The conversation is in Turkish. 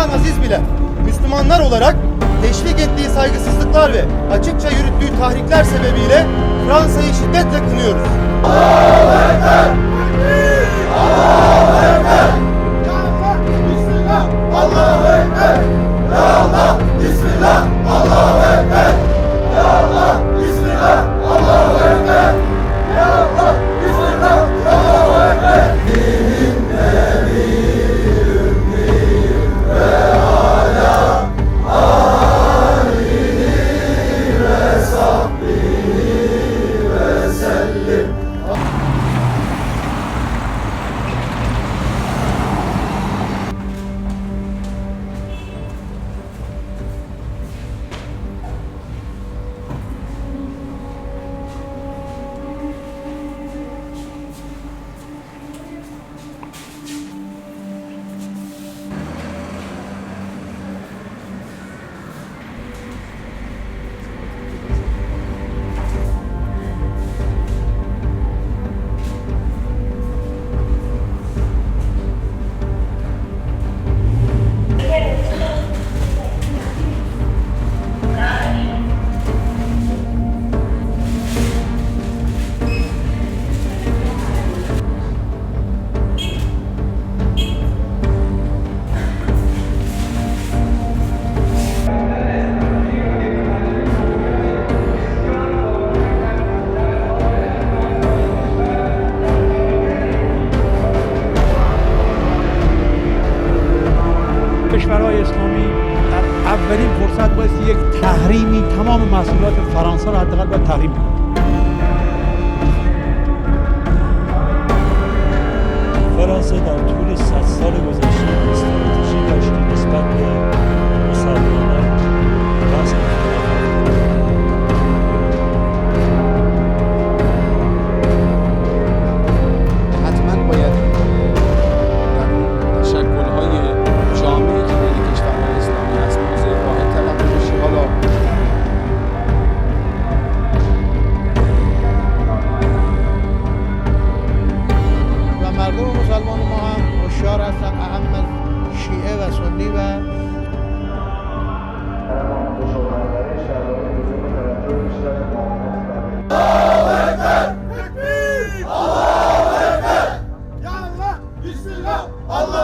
Sultan Aziz bile Müslümanlar olarak teşvik ettiği saygısızlıklar ve açıkça yürüttüğü tahrikler sebebiyle Fransa'yı şiddetle kınıyoruz. Allahu Ekber! Allahu Ekber! Ya Allah! Bismillah! Allahu Ekber! Ya Allah! Bismillah! Allahu Ekber! Ya Allah! Bismillah! Allahu Ekber! Ya Allah! Bismillah! Allahu Ekber! Dinin emir ümmiyim ve ala alini ve sahbihi ve sellim. کشورهای اسلامی در اولین فرصت باید یک تحریمی تمام محصولات فرانسه را حداقل باید تحریم کنند. فرانسه در طول 100 سال گذشته استراتژی داشته نسبت به مسلمانان راست حتما باید در اون تشکل‌های جامعی که بین کشورهای اسلامی هست موضع واحد تلقی بشه. حالا و مردم مسلمان ما هم هوشیار هستند، اهم از شیعه و سنی و Allahu Ekber! Allahu Ekber! Ya Allah! Bismillah! Allah!